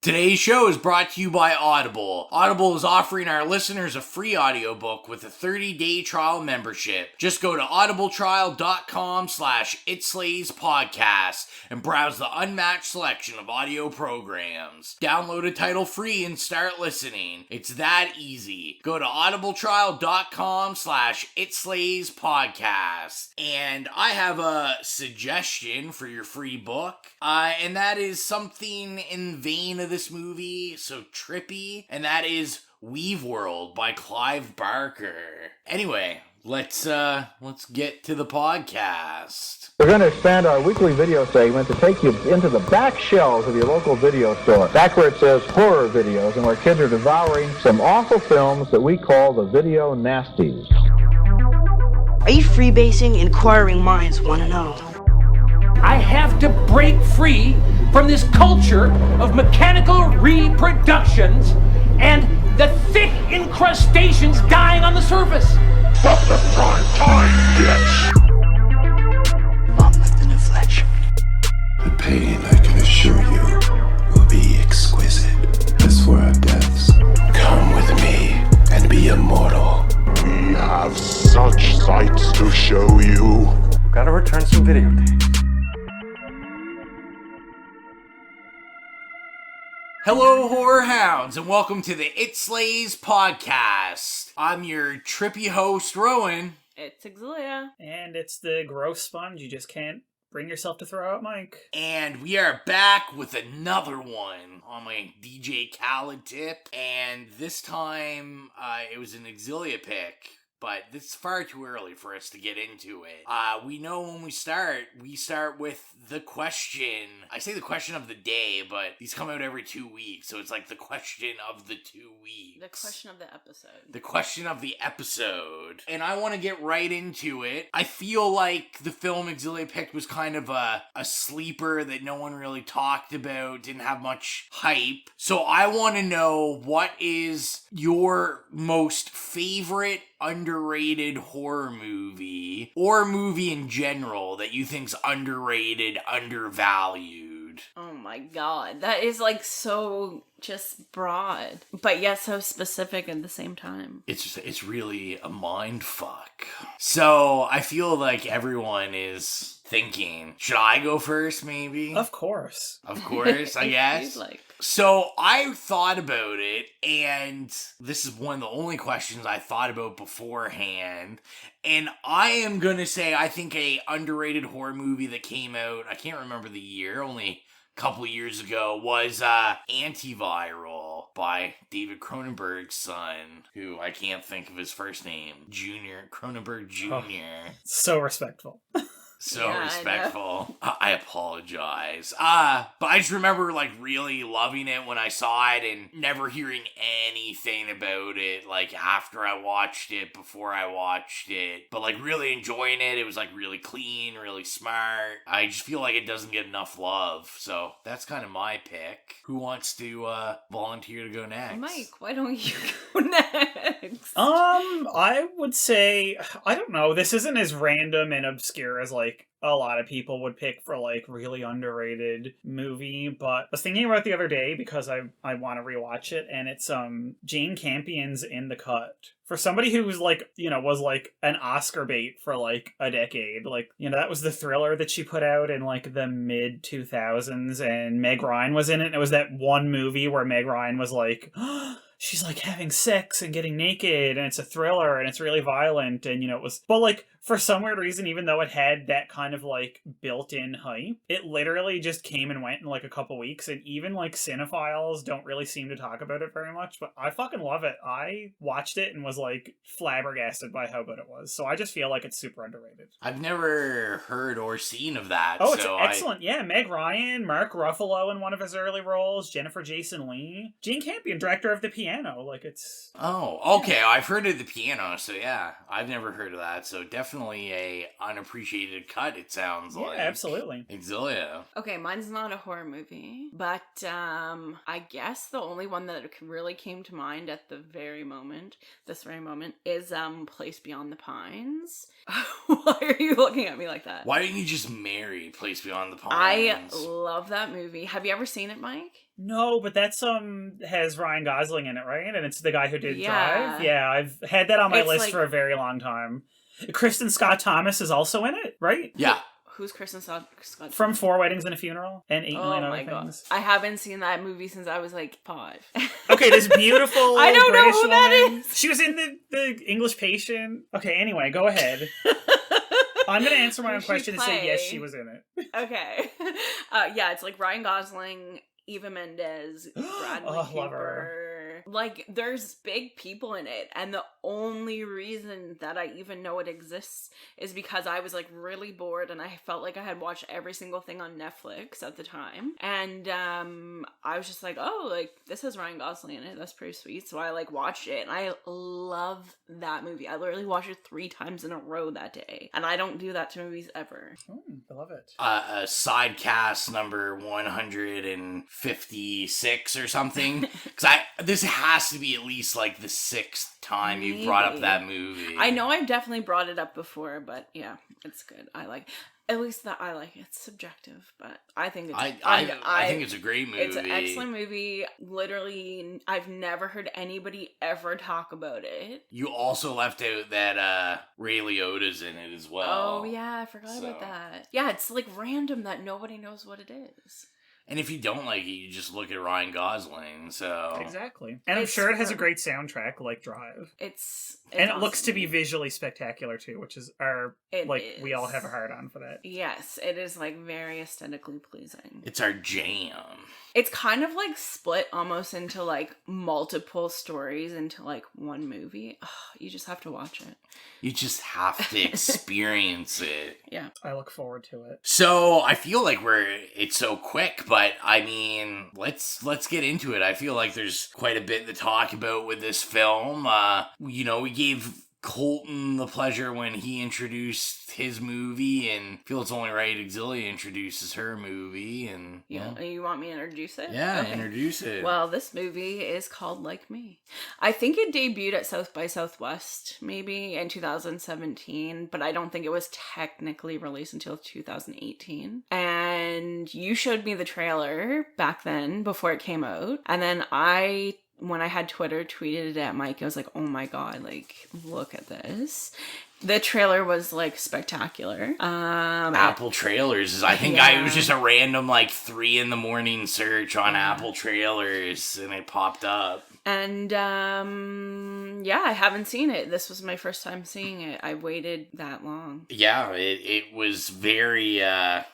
Today's show is brought to you by Audible. Audible is offering our listeners a free audiobook with a 30-day trial membership. Just go to audibletrial.com/itslayspodcast and browse the unmatched selection of audio programs. Download a title free and start listening. It's that easy. Go to audibletrial.com/itslayspodcast. And I have a suggestion for your free book, and that is something in the vein of this movie, so trippy, and that is Weave World by Clive Barker. Anyway, let's get to the podcast. We're going to expand our weekly video segment to take you into the back shelves of your local video store, back where it says horror videos, and where kids are devouring some awful films that we call the video nasties. Are you freebasing? Inquiring minds want to know. I have to break free from this culture of mechanical reproductions and the thick incrustations dying on the surface. Stop the prime time, bitch! Long live the new Fletch. The pain, I can assure you, will be exquisite. As for our deaths, come with me and be immortal. We have such sights to show you. We've got to return some videotapes. Hello, horror hounds, and welcome to the It Slays podcast. I'm your trippy host, Rowan. It's Xylia. And it's the gross sponge you just can't bring yourself to throw out, Mike. And we are back with another one on my DJ Khaled tip. And this time, it was an Xylia pick. But it's far too early for us to get into it. We know when we start with the question. I say the question of the day, but these come out every 2 weeks, so it's like the question of the 2 weeks. The question of the episode. The question of the episode. And I want to get right into it. I feel like the film Xylia picked was kind of a sleeper that no one really talked about, didn't have much hype. So I want to know, what is your most favorite underrated horror movie, or movie in general, that you think's underrated, undervalued? Oh my god, that is like so just broad, but yet so specific at the same time. It's really a mind fuck. So I feel like everyone is thinking, should I go first, maybe? Of course, I guess. Like. So I thought about it, and this is one of the only questions I thought about beforehand. And I am gonna say, I think a underrated horror movie that came out, I can't remember the year, only a couple years ago, was Antiviral by David Cronenberg's son, who I can't think of his first name, Cronenberg Jr. Oh, so respectful. So yeah, respectful. I apologize. But I just remember like really loving it when I saw it and never hearing anything about it like after I watched it, before I watched it. But like really enjoying it. It was like really clean, really smart. I just feel like it doesn't get enough love. So that's kind of my pick. Who wants to volunteer to go next? Mike, why don't you go next? I would say, I don't know, this isn't as random and obscure as like a lot of people would pick for like really underrated movie, but I was thinking about it the other day because I want to rewatch it, and it's Jane Campion's In the Cut. For somebody who was like, you know, was like an Oscar bait for like a decade, like, you know, that was the thriller that she put out in like the mid 2000s, and Meg Ryan was in it, and it was that one movie where Meg Ryan was like, she's like having sex and getting naked, and it's a thriller and it's really violent, and you know, it was, but like for some weird reason, even though it had that kind of like built-in hype, it literally just came and went in like a couple weeks, and even like cinephiles don't really seem to talk about it very much, but I fucking love it. I watched it and was like flabbergasted by how good it was, so I just feel like it's super underrated. I've never heard or seen of that. Oh, it's excellent. Yeah, Meg Ryan, Mark Ruffalo in one of his early roles, Jennifer Jason Leigh, Jane Campion, director of The Piano, like it's... Oh, okay, I've heard of The Piano, so yeah, I've never heard of that, so definitely definitely a unappreciated cut, it sounds like. Absolutely. Xylia. Okay, mine's not a horror movie, but I guess the only one that really came to mind at this very moment, is Place Beyond the Pines. Why are you looking at me like that? Why didn't you just marry Place Beyond the Pines? I love that movie. Have you ever seen it, Mike? No, but that's has Ryan Gosling in it, right? And it's the guy who did Yeah. Drive. Yeah, I've had that on my It's list like- for a very long time. Kristen Scott Thomas is also in it, right? Yeah. Who's Kristen Scott? From 4 Weddings and a Funeral and 8 million Oh other my god! things. I haven't seen that movie since I was like 5. Okay, this beautiful I don't know British who that woman. is. She was in the English Patient. Okay, anyway, go ahead. I'm going to answer my own Who'd she question and say yes, play? she was in it. Okay. Yeah, it's like Ryan Gosling, Eva Mendes, Bradley Oh, love Cooper. her. Like, there's big people in it, and the only reason that I even know it exists is because I was like really bored, and I felt like I had watched every single thing on Netflix at the time, and I was just like, oh, like this has Ryan Gosling in it. That's pretty sweet. So I like watched it, and I love that movie. I literally watched it 3 times in a row that day, and I don't do that to movies ever. I love it. Side cast number 156 or something. Because this has to be at least like the 6th time you've brought up that movie. I know I've definitely brought it up before, but yeah, it's good. I like at least that I like it. It's subjective, but I think it's I think it's a great movie. It's an excellent movie. Literally, I've never heard anybody ever talk about it. You also left out that Ray Liotta's in it as well. Oh yeah, I forgot about that. Yeah, it's like random that nobody knows what it is. And if you don't like it, you just look at Ryan Gosling, so... Exactly. And I'm sure it has a great soundtrack, like Drive. It's and it awesome. looks to be visually spectacular, too, which is we all have a hard-on for that. Yes, it is, like, very aesthetically pleasing. It's our jam. It's kind of, like, split almost into, like, multiple stories into, like, one movie. Oh, you just have to watch it. You just have to experience it. Yeah. I look forward to it. So, I feel like it's so quick, but, I mean, let's get into it. I feel like there's quite a bit to talk about with this film. We gave Colton the pleasure when he introduced his movie, and I feel it's only right Xylia introduces her movie, and... Yeah, you want me to introduce it? Yeah, okay. Introduce it. Well, this movie is called Like Me. I think it debuted at South by Southwest, maybe, in 2017, but I don't think it was technically released until 2018. And you showed me the trailer back then, before it came out, and then when I had Twitter, tweeted it at Mike. I was like, oh my god, like, look at this. The trailer was, like, spectacular. Apple Trailers. It was just a random, like, 3 a.m. search on Apple Trailers, and it popped up. And, yeah, I haven't seen it. This was my first time seeing it. I waited that long. Yeah, it was very,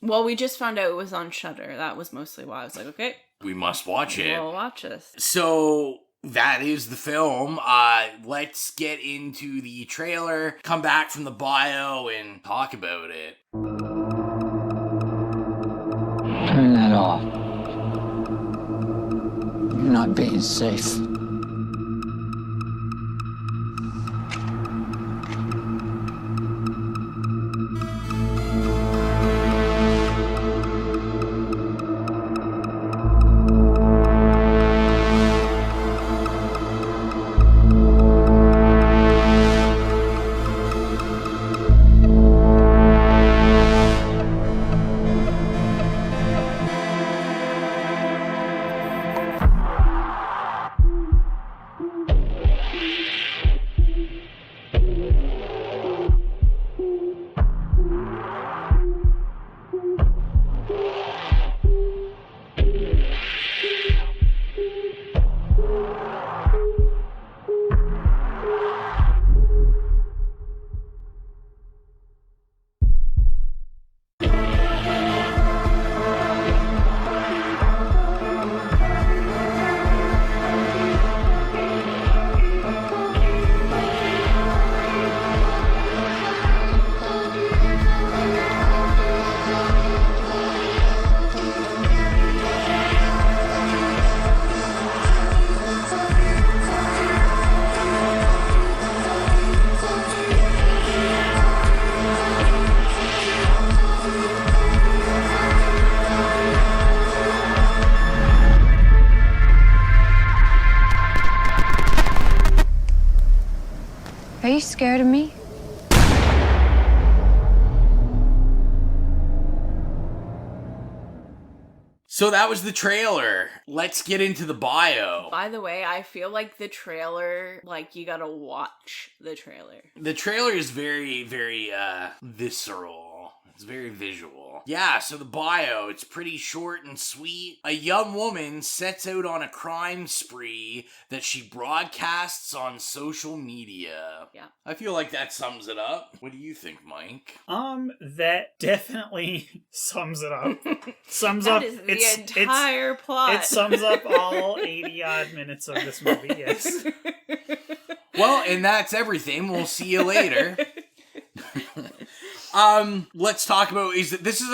Well, we just found out it was on Shudder. That was mostly why I was like, okay. We must watch it. We'll watch this. So, that is the film. Let's get into the trailer, come back from the bio, and talk about it. Turn that off. You're not being safe. Are you scared of me? So that was the trailer. Let's get into the bio. By the way, I feel like the trailer, like, you gotta watch the trailer. The trailer is very, very, visceral. It's very visual. Yeah, so the bio, it's pretty short and sweet. A young woman sets out on a crime spree that she broadcasts on social media. Yeah. I feel like that sums it up. What do you think, Mike? That definitely sums it up. Sums That up is the entire plot. It sums up all 80-odd minutes of this movie, yes. Well, and that's everything. We'll see you later. Let's talk about, this is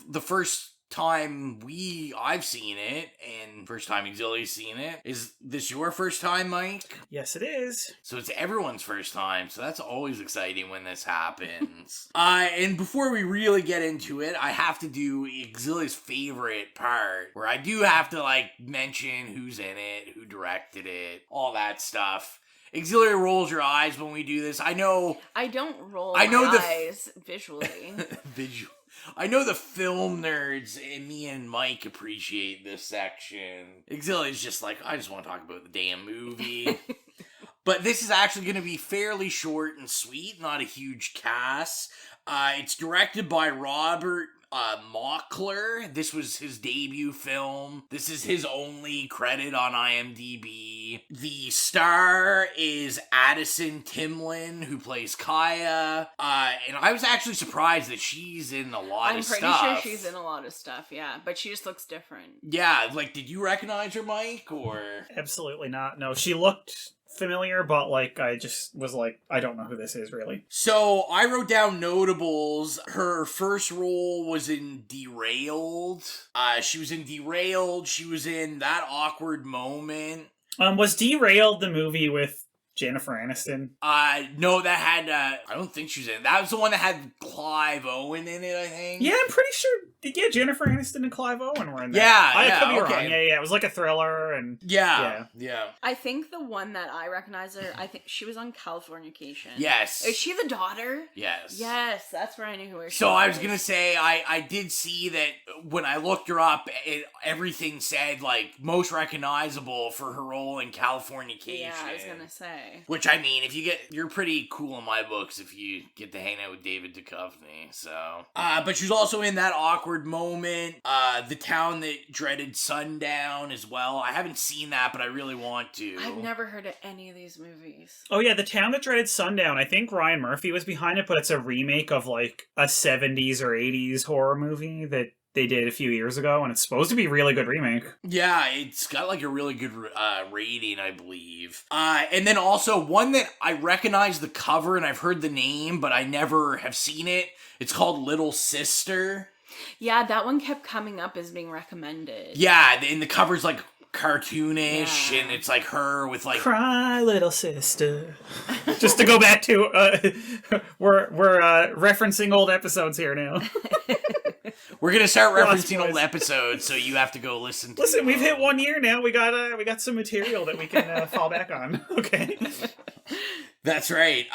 the first time I've seen it, and first time Xylia's seen it. Is this your first time, Mike? Yes, it is. So it's everyone's first time, so that's always exciting when this happens. And before we really get into it, I have to do Xylia's favorite part, where I do have to, like, mention who's in it, who directed it, all that stuff. Xylia rolls your eyes when we do this. I know... I don't roll my eyes visually. I know the film nerds and me and Mike appreciate this section. Xylia's just like, I just want to talk about the damn movie. But this is actually going to be fairly short and sweet, not a huge cast. It's directed by Robert Mockler. This was his debut film. This is his only credit on IMDb. The star is Addison Timlin, who plays Kaya. And I was actually surprised that she's in a lot of stuff. I'm pretty sure she's in a lot of stuff, yeah. But she just looks different. Yeah, like, did you recognize her, Mike, or? Absolutely not. No, she looked familiar, but, like, I just was like, I don't know who this is, really. So, I wrote down notables. Her first role was in Derailed. She was in Derailed. She was in That Awkward Moment. Was Derailed the movie with Jennifer Aniston? No, that had, I don't think she was in it. That was the one that had Clive Owen in it, I think. Yeah, I'm pretty sure, Jennifer Aniston and Clive Owen were in that. Yeah, I could be wrong. Yeah, it was like a thriller, and... Yeah. I think the one that I recognize her, I think she was on Californication. Yes. Is she the daughter? Yes. Yes, that's where I knew who she was. So I was gonna say, I did see that when I looked her up, everything said, like, most recognizable for her role in Californication. Yeah, I was gonna say. Which, I mean, you're pretty cool in my books if you get to hang out with David Duchovny, so. But she's also in That Awkward Moment, The Town That Dreaded Sundown as well. I haven't seen that, but I really want to. I've never heard of any of these movies. Oh yeah, The Town That Dreaded Sundown. I think Ryan Murphy was behind it, but it's a remake of, like, a 70s or 80s horror movie that they did a few years ago, and it's supposed to be a really good remake. Yeah, it's got like a really good rating, I believe. And then also one that I recognize the cover and I've heard the name, but I never have seen it. It's called Little Sister. Yeah, that one kept coming up as being recommended. Yeah, and the cover's like cartoonish, and it's like her with like cry little sister. Just to go back to we're referencing old episodes here now. We're gonna start referencing old episodes, so you have to go listen to Listen, we've hit 1 year now. We got some material that we can fall back on. Okay. That's right.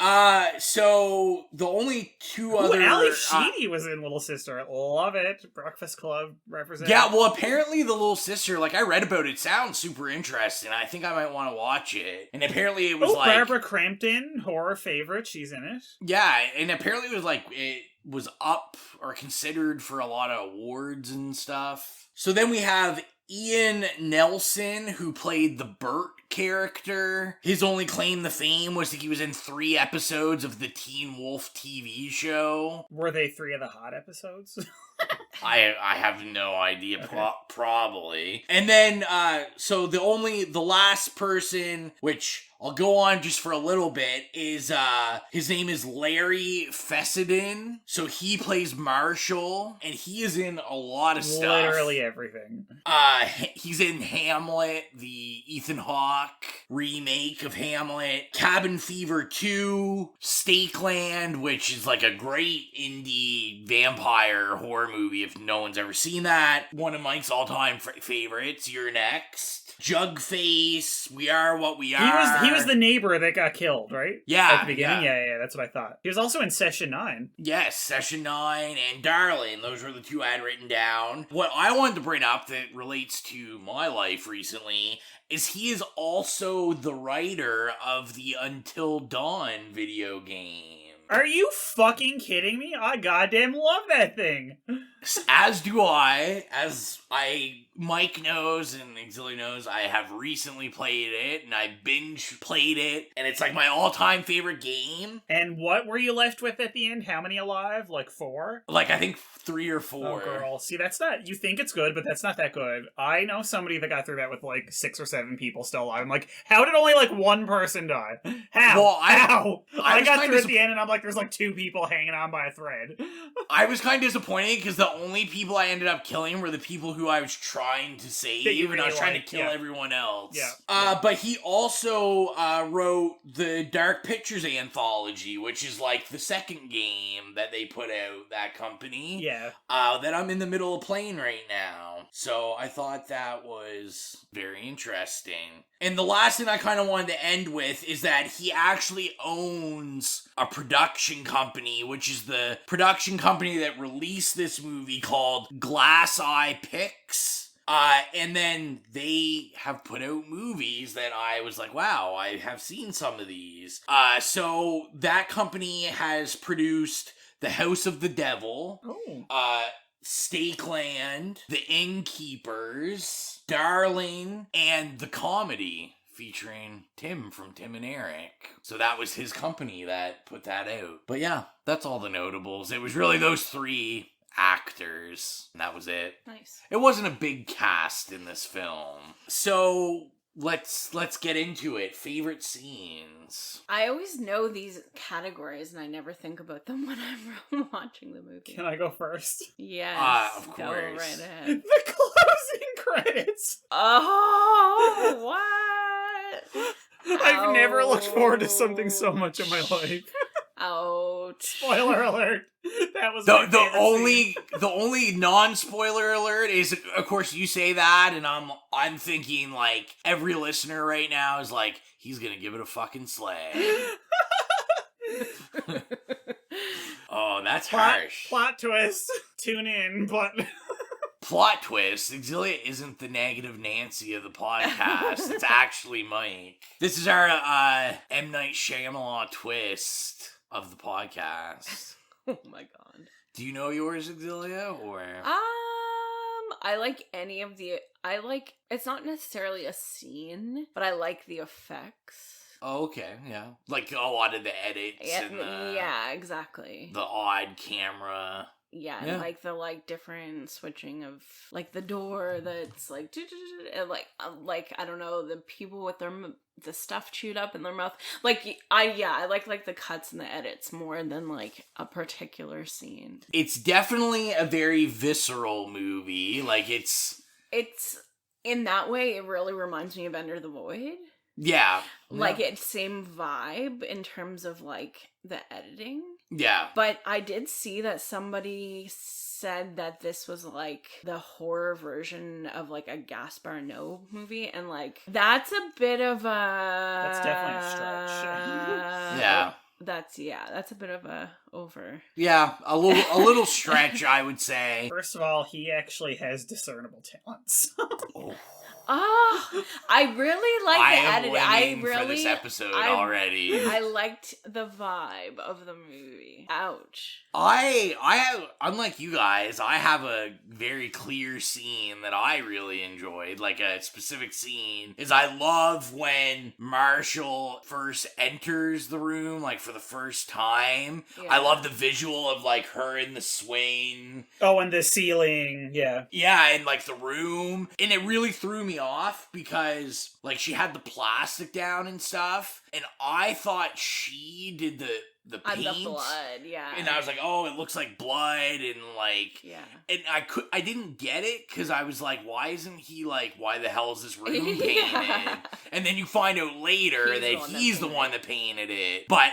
So the only two other... Ali Sheedy was in Little Sister. Love it. Breakfast Club represent. Yeah, well, apparently the Little Sister, like, I read about it, sounds super interesting. I think I might want to watch it. And apparently it was like... Barbara Crampton, horror favorite. She's in it. Yeah, and apparently it was like... It was up or considered for a lot of awards and stuff. So then we have Ian Nelson, who played the Bert character. His only claim to fame was that he was in 3 episodes of the Teen Wolf TV show. Were they 3 of the hot episodes? I have no idea. Okay. Probably. And then, so the last person, which I'll go on just for a little bit, is, his name is Larry Fessenden. So he plays Marshall, and he is in a lot of stuff. Literally everything. He's in Hamlet, the Ethan Hawke remake of Hamlet, Cabin Fever 2, Stakeland, which is like a great indie vampire horror movie if no one's ever seen that. One of Mike's all-time favorites. You're next. Jugface, We Are What We Are. He was the neighbor that got killed, right? Yeah. At the beginning? Yeah, that's what I thought. He was also in Session 9. Yes, Session 9 and Darling. Those were the two I had written down. What I wanted to bring up that relates to my life recently is he is also the writer of the Until Dawn video game. Are you fucking kidding me? I goddamn love that thing. As do I. Mike knows and Xylia knows, I have recently played it, and I binge played it, and it's like my all-time favorite game. And what were you left with at the end? How many alive? Like 4? Like, I think 3 or 4. Oh, girl. See, that's not... You think it's good, but that's not that good. I know somebody that got through that with, like, 6 or 7 people still alive. I'm like, how did only, like, 1 person die? How? Well, How? I got through at the end, and I'm like, there's, like, 2 people hanging on by a thread. I was kind of disappointed, because the only people I ended up killing were the people who I was trying to save, and I was trying to kill everyone else. Yeah. But he also wrote the Dark Pictures anthology, which is like the second game that they put out, that company. Yeah. That I'm in the middle of playing right now. So I thought that was very interesting. And the last thing I kind of wanted to end with is that he actually owns a production company, which is the production company that released this movie called Glass Eye Pix. And then they have put out movies that I was like, wow, I have seen some of these. So that company has produced The House of the Devil, Stakeland, The Innkeepers, Darling, and The Comedy, featuring Tim from Tim and Eric. So that was his company that put that out. But yeah, that's all the notables. It was really those 3 actors, and that was it. Nice. It wasn't a big cast in this film. So let's get into it. Favorite scenes. I always know these categories, and I never think about them when I'm watching the movie. Can I go first? Yes. Of course. Go right ahead. The closing credits. Oh, what? I've never looked forward to something so much in my life. Ouch. Spoiler alert. That was the only non-spoiler alert is, of course, you say that, and I'm thinking like every listener right now is like, he's gonna give it a fucking slag. Oh, that's harsh. Plot twist. Tune in, but plot twist. Xylia isn't the negative Nancy of the podcast. It's actually Mike. This is our M. Night Shyamalan twist of the podcast. Oh my god. Do you know yours, Xylia, or? I like any of the... it's not necessarily a scene, but I like the effects. Oh, okay, yeah. Like a lot of the edits and yeah, exactly. The odd camera. Yeah, and like the different switching of like the door that's like I don't know, the people with the stuff chewed up in their mouth. I like the cuts and the edits more than like a particular scene. It's definitely a very visceral movie. Like it's in that way it really reminds me of Enter the Void. Yeah. Like it's same vibe in terms of like the editing. Yeah. But I did see that somebody said that this was like the horror version of like a Gaspar Noé movie, and like that's a bit of a... That's definitely a stretch. Yeah. That's a bit of a over. Yeah, a little stretch, I would say. First of all, he actually has discernible talents. Oh, I really like the editing. I really for this episode already. I liked the vibe of the movie. Ouch. I have, unlike you guys, I have a very clear scene that I really enjoyed. Like a specific scene is I love when Marshall first enters the room, like for the first time. Yeah. I love the visual of like her in the swing. Oh, and the ceiling, yeah. Yeah, and like the room. And it really threw me off because like she had the plastic down and stuff. And I thought she did the paint. The blood, yeah. And I was like, oh, it looks like blood, and like, yeah. And I didn't get it, because I was like, why isn't he like, why the hell is this room painted? Yeah. And then you find out later he's the one that painted it. But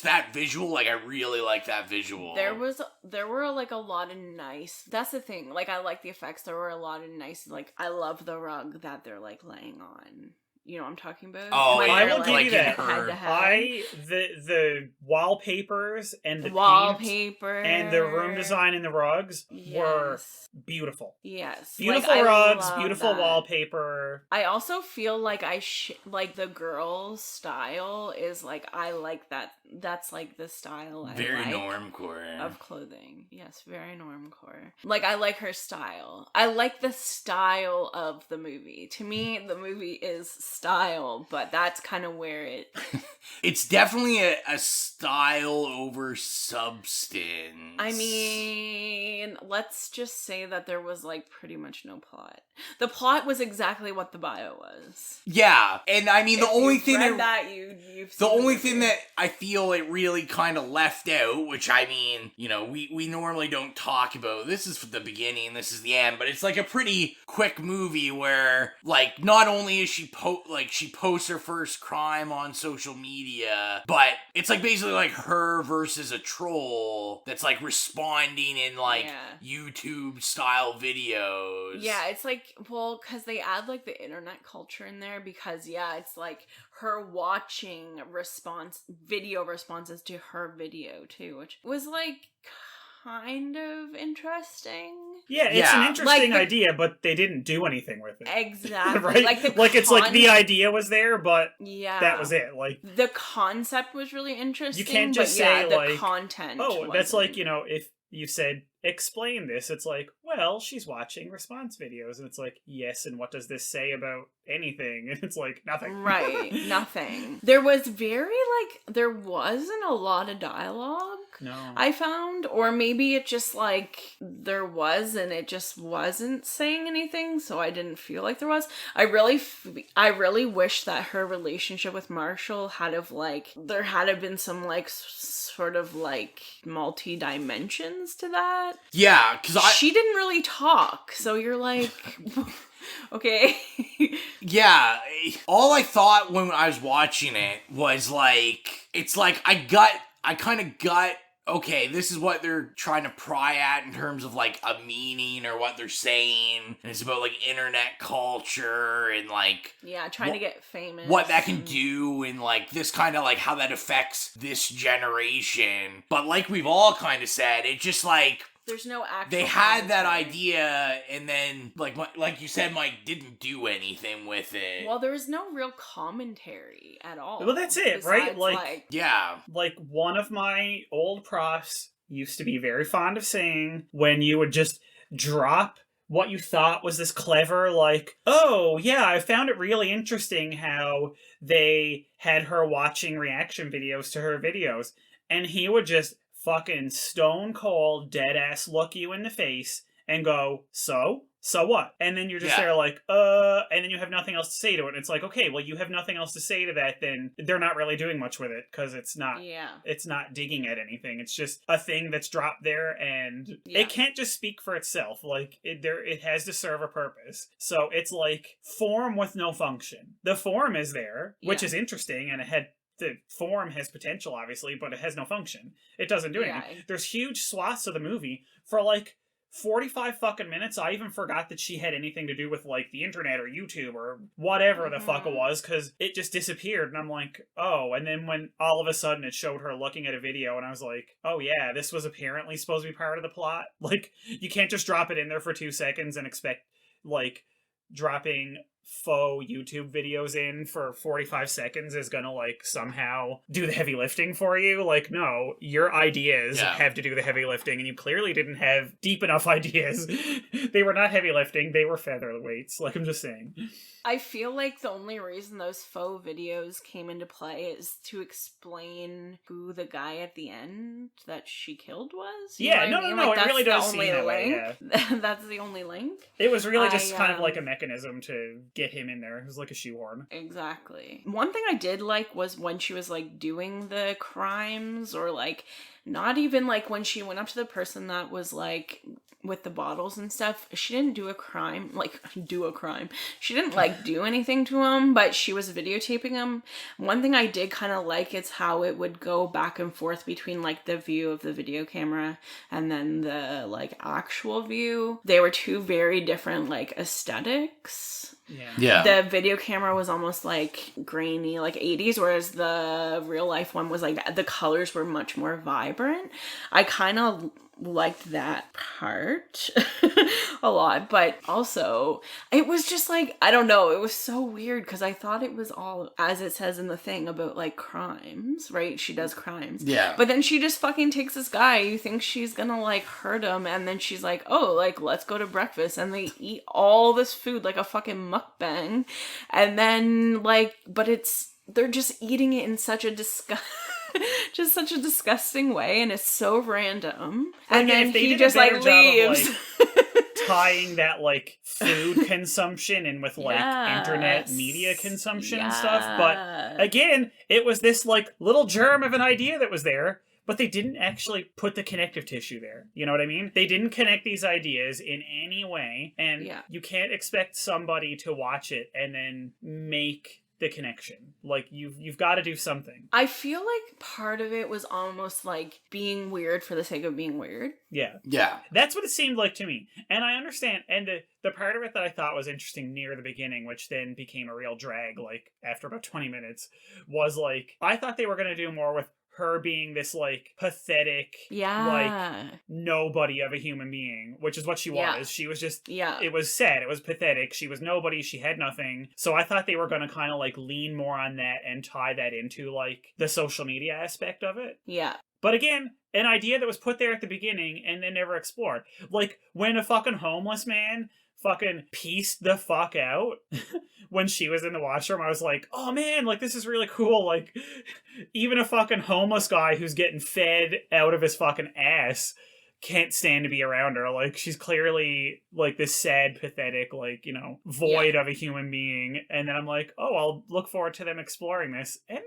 that visual, like, I really like that visual. There were like a lot of nice, that's the thing, like, I like the effects. There were a lot of nice, like, I love the rug that they're like laying on. You know what I'm talking about? Oh, I will give you that. Head. The wallpapers and the wallpaper paint and the room design and the rugs were beautiful. Yes. Beautiful like, rugs, beautiful wallpaper. I also feel like like the girl's style is like, I like that. That's like the style very I like normcore of clothing. Yes, very normcore. Like, I like her style. I like the style of the movie. To me, the movie is style, but that's kind of where it it's definitely a style over substance. I mean, let's just say that there was like pretty much no plot. The plot was exactly what the bio was. Yeah, and I mean, the only thing that I feel it really kind of left out, which I mean, you know, we normally don't talk about. This is the beginning, this is the end, but it's like a pretty quick movie where, like, not only is she she posts her first crime on social media, but it's like basically like her versus a troll that's like responding in like YouTube style videos. Yeah, it's like, well, because they add like the internet culture in there, because it's like her watching video responses to her video too, which was like kind of interesting. Yeah, it's an interesting idea, but they didn't do anything with it. Exactly. Right? It's like the idea was there, but that was it. Like, the concept was really interesting. You can't just say the content. Oh, that's like, you know, if you said explain this, it's like, well, she's watching response videos, and it's like, yes, and what does this say about anything? And it's like, nothing. Right, nothing. There wasn't a lot of dialogue. No. I found, or maybe it just like there was and it just wasn't saying anything, so I didn't feel like there was. I really wish that her relationship with Marshall there had been some like sort of like multi-dimensions to that. Yeah, because she didn't really talk, so you're like, okay. Yeah, all I thought when I was watching it was like, it's like I kind of got, okay, this is what they're trying to pry at in terms of like a meaning or what they're saying, and it's about like internet culture and like trying to get famous, what that can do, and like this kind of like how that affects this generation. But like we've all kind of said, it just like, there's no actual they had that idea, and then like you said, Mike, didn't do anything with it. Well, there was no real commentary at all. Well, that's it, right? Like one of my old profs used to be very fond of saying, when you would just drop what you thought was this clever, like, oh, yeah, I found it really interesting how they had her watching reaction videos to her videos, and he would just fucking stone cold, dead ass look you in the face and go, so what? And then you're just there like, and then you have nothing else to say to it. And it's like, okay, well, you have nothing else to say to that, then they're not really doing much with it, because it's not digging at anything. It's just a thing that's dropped there, and it can't just speak for itself. Like, it has to serve a purpose. So it's like form with no function. The form is there, which is interesting, and the form has potential, obviously, but it has no function. It doesn't do anything. There's huge swaths of the movie for like 45 fucking minutes. I even forgot that she had anything to do with like the internet or YouTube or whatever the fuck it was, because it just disappeared, and I'm like, oh. And then when all of a sudden it showed her looking at a video, and I was like, oh yeah, this was apparently supposed to be part of the plot. Like, you can't just drop it in there for 2 seconds and expect like dropping faux YouTube videos in for 45 seconds is gonna like somehow do the heavy lifting for you. Like, no, your ideas have to do the heavy lifting, and you clearly didn't have deep enough ideas. They were not heavy lifting, they were featherweights. Like, I'm just saying. I feel like the only reason those faux videos came into play is to explain who the guy at the end that she killed was. You know what I mean? Like, it really does seem that way. That's the only link. It was really just kind of like a mechanism to get him in there. It was like a shoehorn. Exactly. One thing I did like was when she was like doing the crimes, or like not even like when she went up to the person that was like with the bottles and stuff. She didn't do a crime. She didn't like do anything to him, but she was videotaping him. One thing I did kind of like is how it would go back and forth between like the view of the video camera and then the like actual view. They were two very different like aesthetics. Yeah. The video camera was almost like grainy, like 80s, whereas the real life one was like the colors were much more vibrant. I kind of liked that part a lot, but also it was just like, I don't know, it was so weird because I thought it was all, as it says in the thing, about like crimes, right? She does crimes. Yeah. But then she just fucking takes this guy who thinks she's gonna like hurt him, and then she's like, oh, like let's go to breakfast, and they eat all this food like a fucking mukbang, and then like, but they're just eating it in such a just such a disgusting way, and it's so random. And then he just like leaves. Tying that like food consumption in with like internet media consumption and stuff. But again, it was this like little germ of an idea that was there, but they didn't actually put the connective tissue there. You know what I mean? They didn't connect these ideas in any way, and you can't expect somebody to watch it and then make the connection. Like, you've got to do something. I feel like part of it was almost like being weird for the sake of being weird. Yeah. That's what it seemed like to me. And I understand. And the part of it that I thought was interesting near the beginning, which then became a real drag, like, after about 20 minutes, was like, I thought they were going to do more with her being this like pathetic, like nobody of a human being, which is what she was. She was just, it was sad. It was pathetic. She was nobody. She had nothing. So I thought they were going to kind of like lean more on that and tie that into like the social media aspect of it. Yeah. But again, an idea that was put there at the beginning and then never explored. Like when a fucking homeless man fucking pieced the fuck out when she was in the washroom, I was like, oh man, like this is really cool. Like even a fucking homeless guy who's getting fed out of his fucking ass can't stand to be around her. Like she's clearly like this sad, pathetic, like, you know, void of a human being. And then I'm like, oh, I'll look forward to them exploring this. And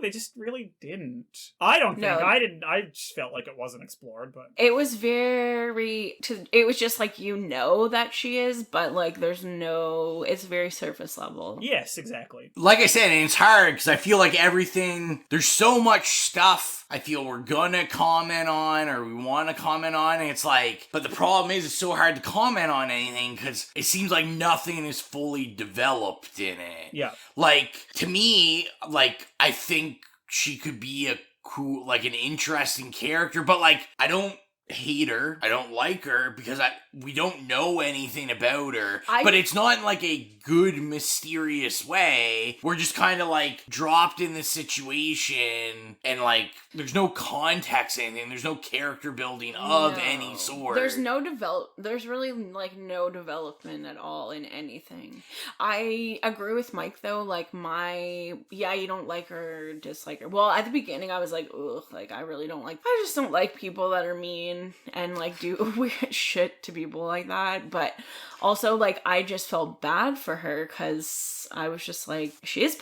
they just really didn't. I don't think. I didn't. I just felt like it wasn't explored, but it was it was just like, you know that she is, but like it's very surface level. Yes, exactly. Like I said, and it's hard because I feel like there's so much stuff I feel we're gonna comment on or we want to comment on, and it's like, but the problem is it's so hard to comment on anything because it seems like nothing is fully developed in it. Yeah. Like, to me, like, I think she could be a cool, like, an interesting character, but, like, I don't hate her. I don't like her because we don't know anything about her. But it's not in, like, a good, mysterious way. We're just kind of, like, dropped in this situation and, like, there's no context or anything. There's no character building of any sort. There's really, like, no development at all in anything. I agree with Mike, though. Like, you don't like her, dislike her. Well, at the beginning, I was like, ugh, like, I just don't like people that are mean and, like, do weird shit to people like that. But also, like, I just felt bad for her because I was just like, she is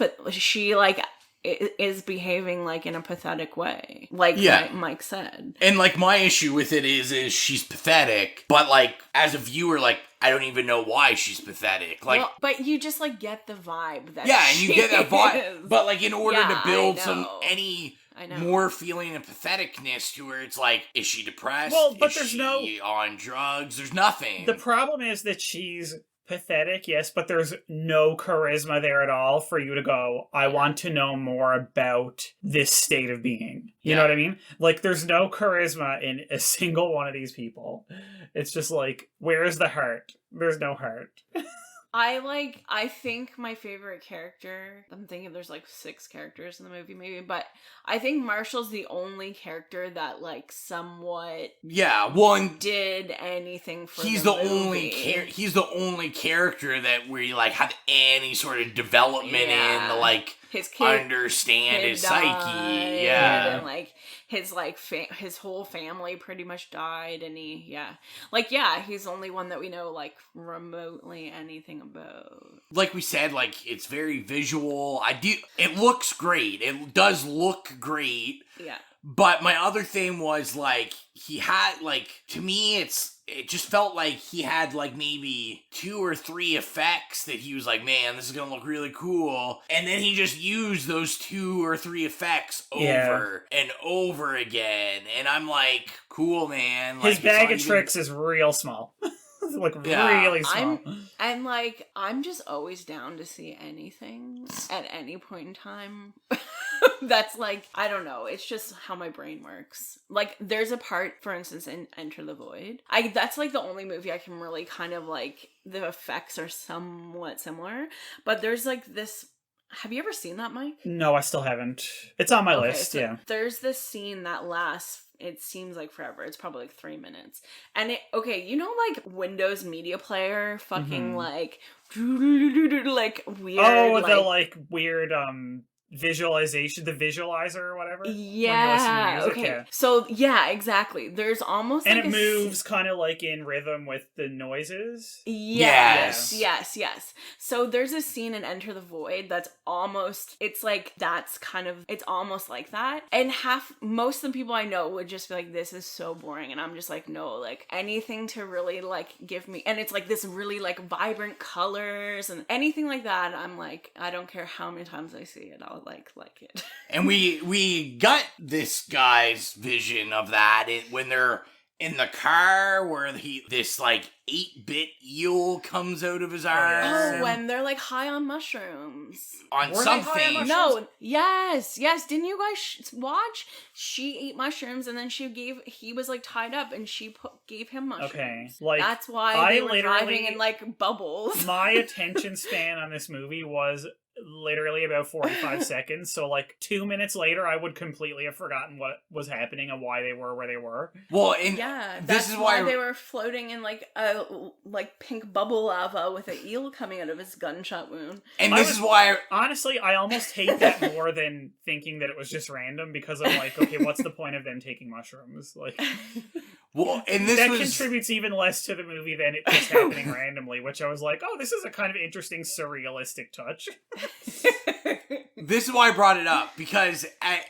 behaving like in a pathetic way, like Mike said. And like my issue with it is she's pathetic, but like as a viewer, like I don't even know why she's pathetic. Like, but you just like get the vibe that and you get that vibe. But like in order to build more feeling of patheticness to her, it's like, is she depressed? Well, but is she on drugs? There's nothing. The problem is that she's pathetic, yes, but there's no charisma there at all for you to go, I want to know more about this state of being. You know what I mean? Like, there's no charisma in a single one of these people. It's just like, where's the heart? There's no heart. I think my favorite character, I'm thinking there's like 6 characters in the movie maybe, but I think Marshall's the only character that like somewhat did anything for he's the movie. He's the only character that we like have any sort of development in to like understand his psyche. And like his like his whole family pretty much died, and he's the only one that we know like remotely anything about. Like we said, like it's very visual. It looks great. It does look great. Yeah. But my other thing was like he had like, to me it just felt like he had like maybe 2 or 3 effects that he was like, man, this is gonna look really cool, and then he just used those 2 or 3 effects over and over again, and I'm like, cool, man. Like, his bag of tricks is real small. Like really small. I'm just always down to see anything at any point in time. That's like, I don't know, it's just how my brain works. Like there's a part, for instance, in Enter the Void, that's like the only movie I can really kind of like, the effects are somewhat similar, but there's like this. Have you ever sin that, Mike? No, I still haven't. It's on my list. So there's this scene that lasts, it seems like forever. It's probably like 3 minutes. And you know, like Windows Media Player fucking like weird. Oh, the like weird visualization, the visualizer or whatever. Yeah. Okay. Yeah. So yeah, exactly. There's almost and like it moves kind of like in rhythm with the noises. Yes. So there's a scene in Enter the Void that's almost, it's like that's kind of, it's almost like that. And most of the people I know would just be like, this is so boring, and I'm just like, no, like anything to really like give me, and it's like this really like vibrant colors and anything like that. I'm like, I don't care how many times I see it, I'll like it. And we got this guy's vision of that when they're in the car where this like 8-bit eel comes out of his arm. Oh, when they're like high on mushrooms. On something. No, yes. Didn't you guys watch? She ate mushrooms and then he was like tied up and she gave him mushrooms. Okay, like that's why they were driving in like bubbles. My attention span on this movie was literally about 45 seconds, so like 2 minutes later I would completely have forgotten what was happening and why they were where they were. Well, and this is why they were floating in like a pink bubble lava with an eel coming out of his gunshot wound. And this is why honestly I almost hate that more than thinking that it was just random, because I'm like, okay, what's the point of them taking mushrooms? Like, well, and that contributes even less to the movie than it just happening randomly, which I was like, oh, this is a kind of interesting surrealistic touch. This is why I brought it up, because I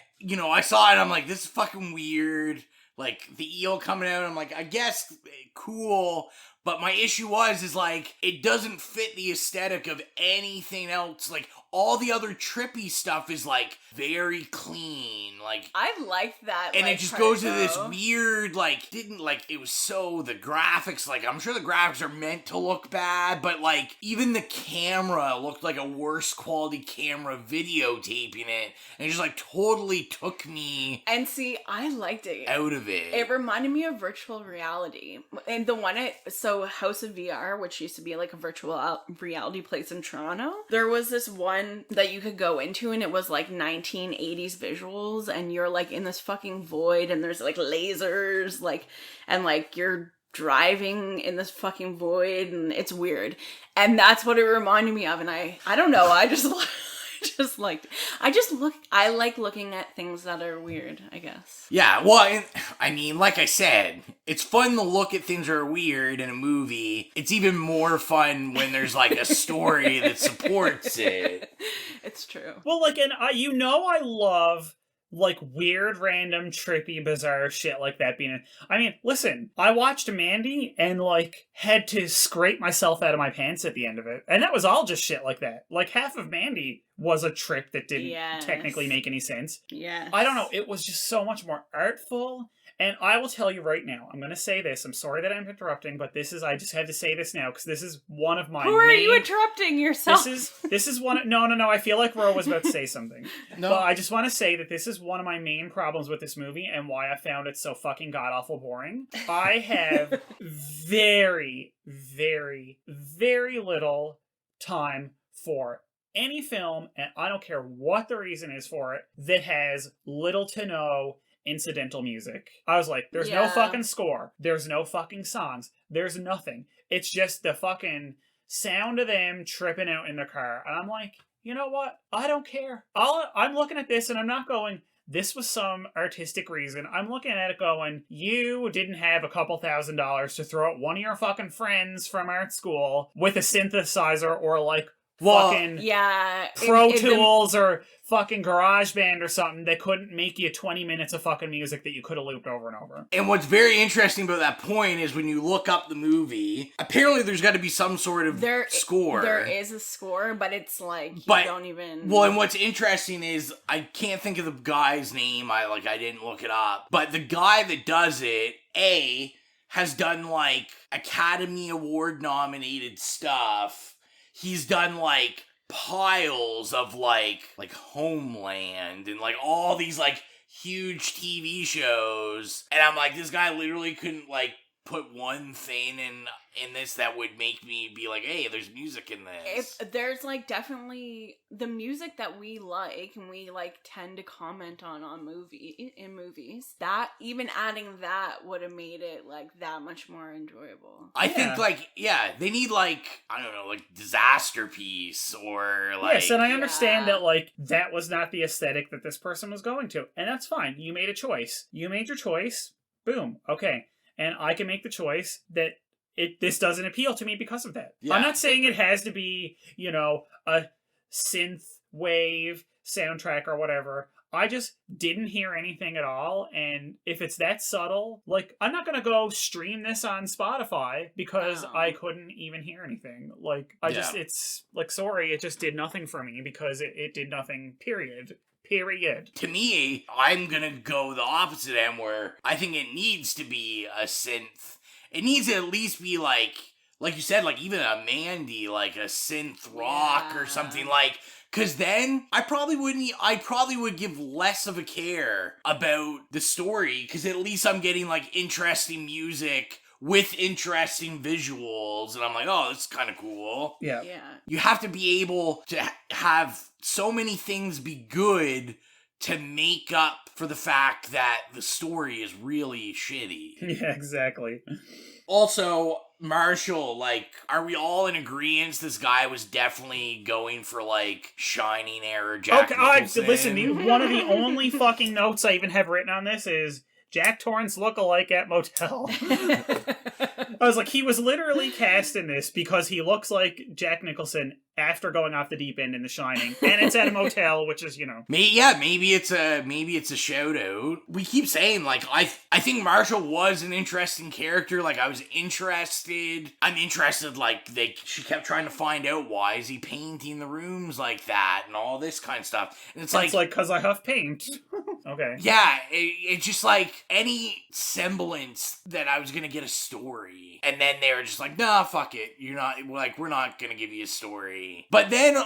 saw it, I'm like, this is fucking weird. Like, the eel coming out, I'm like, I guess, cool. But my issue is like, it doesn't fit the aesthetic of anything else. Like, all the other trippy stuff is like very clean. Like, I like that. And like, it just goes to this weird, like, it was so, the graphics, like, I'm sure the graphics are meant to look bad, but like, even the camera looked like a worse quality camera videotaping it. And it just like totally took me. And see, I liked it. Out of it. It reminded me of virtual reality. And the one so House of VR, which used to be like a virtual reality place in Toronto, there was this one that you could go into and it was like 1980s visuals and you're like in this fucking void and there's like lasers like and like you're driving in this fucking void and it's weird. And that's what it reminded me of, and I don't know, I like looking at things that are weird, I guess. Yeah, well, I mean, like I said, it's fun to look at things that are weird in a movie. It's even more fun when there's like a story that supports it. It's true. Well, like, and I love like weird, random, trippy, bizarre shit like that being in. I mean, listen, I watched Mandy and like had to scrape myself out of my pants at the end of it. And that was all just shit like that. Like half of Mandy was a trip that didn't technically make any sense. Yeah. I don't know. It was just so much more artful. And I will tell you right now, I'm going to say this. I'm sorry that I'm interrupting, but I just have to say this now because this is one of my Who are you interrupting yourself? This is one. No. I feel like Rowan was about to say something. No. But I just want to say that this is one of my main problems with this movie and why I found it so fucking god-awful boring. I have very, very, very little time for any film, and I don't care what the reason is for it, that has little to no incidental music. I was like, there's no fucking score. There's no fucking songs. There's nothing. It's just the fucking sound of them tripping out in the car. And I'm like, you know what? I don't care. I'm looking at this and I'm not going, this was some artistic reason. I'm looking at it going, you didn't have a couple $1,000s to throw at one of your fucking friends from art school with a synthesizer or like fucking Pro Tools or fucking GarageBand or something that couldn't make you 20 minutes of fucking music that you could have looped over and over. And what's very interesting about that point is when you look up the movie, apparently there's got to be some sort of score. There is a score, but it's like you don't even... Well, and what's interesting is I can't think of the guy's name. I didn't look it up. But the guy that does it, has done like Academy Award nominated stuff. He's done, like, piles of, like Homeland and, like, all these, like, huge TV shows. And I'm like, this guy literally couldn't, like, put one thing in this that would make me be like, hey, there's music in this. There's, like, definitely the music that we like and we, like, tend to comment on in movies. That, even adding that would have made it, like, that much more enjoyable. I think, like, they need, like, I don't know, like, Disaster Piece or, like... Yes, and I understand that, like, that was not the aesthetic that this person was going to. And that's fine. You made a choice. You made your choice. Boom. Okay. And I can make the choice that this doesn't appeal to me because of that. Yeah. I'm not saying it has to be, you know, a synth wave soundtrack or whatever. I just didn't hear anything at all. And if it's that subtle, like, I'm not going to go stream this on Spotify because I couldn't even hear anything. Like, it's like, sorry, it just did nothing for me because it did nothing, period. To me, I'm gonna go the opposite end where I think it needs to be a synth. It needs to at least be like you said, like even a Mandy, like a synth rock or something like, cause then I probably would give less of a care about the story, cause at least I'm getting like interesting music with interesting visuals, and I'm like, oh, this is kind of cool. Yeah. You have to be able to have so many things be good to make up for the fact that the story is really shitty. Yeah, exactly. Also, Marshall, like, are we all in agreement this guy was definitely going for, like, Shining era Jack Nicholson? Listen, one of the only fucking notes I even have written on this is Jack Torrance look-alike at motel. I was like, he was literally cast in this because he looks like Jack Nicholson after going off the deep end in The Shining, and it's at a motel, which is, you know, maybe it's a shout out. We keep saying like I think Marshall was an interesting character. Like I'm interested. Like she kept trying to find out why is he painting the rooms like that and all this kind of stuff. And it's like because I huff paint. Okay. Yeah, it's just like any semblance that I was gonna get a story, and then they were just like, nah, fuck it. We're not gonna give you a story. But then,